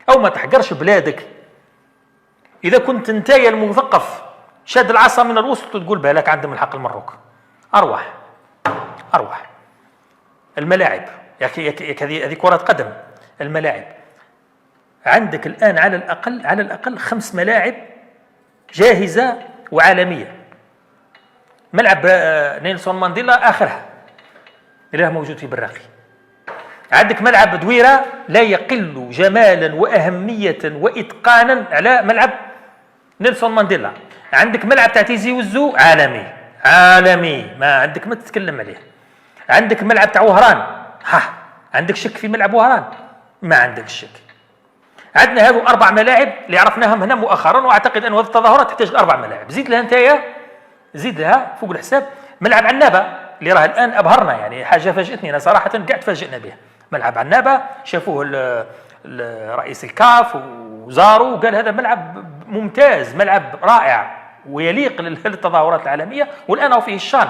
او ما تحقرش بلادك. اذا كنت انتايا المثقف شاد العصا من الوسط تقول بالك عندهم الحق المروك. اروح الملاعب، هذه كرة قدم. الملاعب عندك الآن على الأقل 5 ملاعب جاهزة وعالمية. ملعب نيلسون مانديلا آخرها اللي موجود في براقي. عندك ملعب دويرة لا يقل جمالا وأهمية وإتقانا على ملعب نيلسون مانديلا. عندك ملعب تاع تيزي وزو عالمي ما عندك ما تتكلم عليه. عندك ملعب تاع وهران، عندك شك في ملعب وهران؟ ما عندك شك. عندنا هذو 4 ملاعب اللي عرفناهم هنا مؤخرا، واعتقد ان هذه التظاهرات تحتاج 4 ملاعب. زيد لها انتيا، زيد لها فوق الحساب ملعب عنابه اللي راه الان ابهرنا، يعني حاجه فاجئتني انا صراحه، قاعد تفاجئنا به. ملعب عنابه شافوه رئيس الكاف وزاروا وقال هذا ملعب ممتاز، ملعب رائع ويليق للتظاهرات العالميه، والان هو فيه الشان.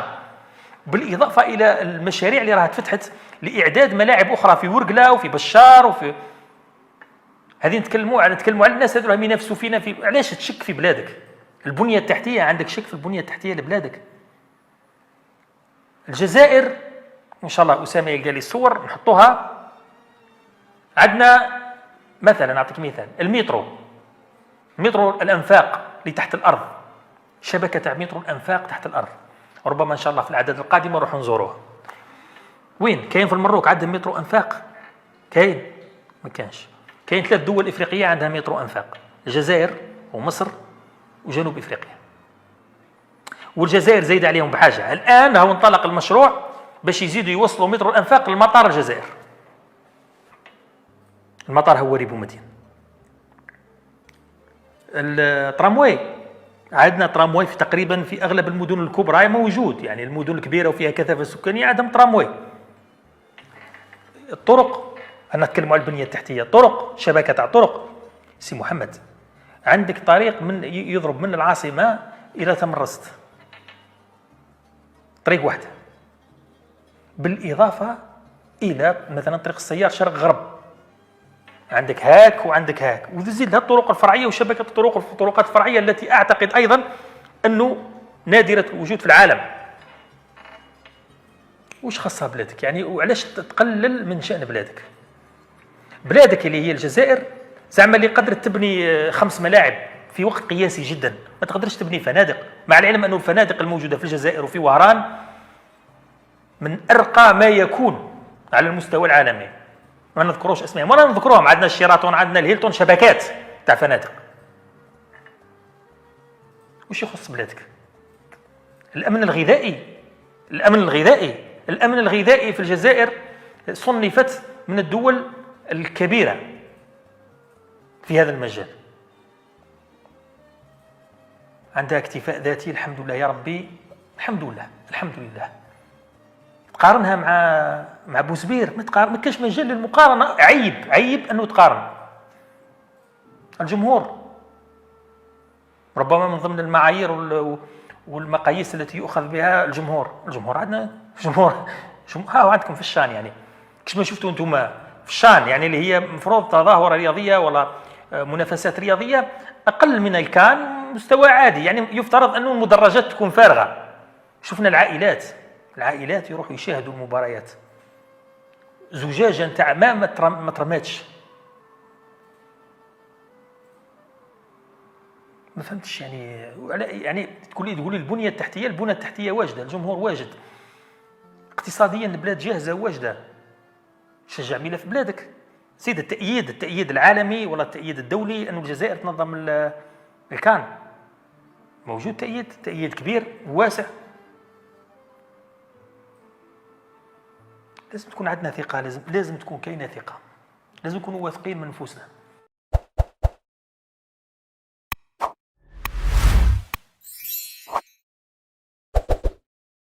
بالاضافه الى المشاريع اللي راها تفتحت لاعداد ملاعب اخرى في ورقله وفي بشار وفي هذه. نتكلموا على الناس هذول راهم ينافسوا فينا في علاش تشك في بلادك؟ البنيه التحتيه، عندك شك في البنيه التحتيه لبلادك. الجزائر ان شاء الله اسامه يلقى لي الصور نحطوها. عندنا مثلا نعطيك مثال المترو الانفاق اللي تحت الارض، شبكه تاع مترو الانفاق تحت الارض، ربما ان شاء الله في الاعداد القادمه نروحوا نزوروها. وين كاين؟ في المروك عندهم مترو انفاق؟ كاين؟ ما كانش. كاين 3 دول افريقيه عندها مترو انفاق، الجزائر ومصر وجنوب افريقيا. والجزائر زايد عليهم بحاجه. الان هو انطلق المشروع باش يزيدوا يوصلوا مترو الانفاق لمطار الجزائر. المطار هو ريبو مدين. الترامواي عندنا ترامواي في تقريبا في اغلب المدن الكبرى موجود، يعني المدن الكبيره وفيها كثافه سكانيه عندهم ترامواي. الطرق، انا نتكلم على البنيه التحتيه، طرق، شبكه تاع طرق. سي محمد عندك طريق من يضرب من العاصمه الى تمرست، طريق واحده، بالاضافه الى مثلا طريق السيار شرق غرب، عندك هاك وعندك هاك، وتزيد لها الطرق الفرعيه وشبكه الطرقات الفرعيه التي اعتقد ايضا انه نادره الوجود في العالم. وش خاصها بلادك يعني؟ وعلاش تقلل من شأن بلادك؟ بلادك اللي هي الجزائر زعما اللي قدرت تبني 5 ملاعب في وقت قياسي جدا، ما تقدرش تبني فنادق، مع العلم أن الفنادق الموجودة في الجزائر وفي وهران من أرقى ما يكون على المستوى العالمي. ما نذكروش اسمائهم ولا نذكروهم، عندنا الشيراتون عندنا الهيلتون، شبكات تاع فنادق. وش يخص بلادك؟ الأمن الغذائي في الجزائر صنفت من الدول الكبيرة في هذا المجال، عندها اكتفاء ذاتي الحمد لله يا ربي، الحمد لله. تقارنها مع بوزبير؟ ما كاش مجال للمقارنة. عيب أنه تقارن. الجمهور ربما من ضمن المعايير والمقاييس التي يؤخذ بها الجمهور عندنا جمهور عندكم في الشان، يعني كش ما شفتوا انتم في الشان، يعني اللي هي مفروض تظاهرة رياضية ولا منافسات رياضية أقل من الكان، مستوى عادي، يعني يفترض أن المدرجات تكون فارغة. شفنا العائلات يروحوا يشاهدوا المباريات، زجاجة نتاع ما ترماتش. ما فهمتش يعني تقول لي البنية التحتية واجدة، الجمهور واجد، اقتصاديا البلاد جاهزة واجدة. شجع ميلا في بلادك. سيد التأييد العالمي ولا التأييد الدولي أن الجزائر تنظم الكان موجود، تأييد كبير وواسع. لازم تكون عندنا ثقة، لازم تكون كاينة ثقة، لازم نكونوا واثقين من نفوسنا.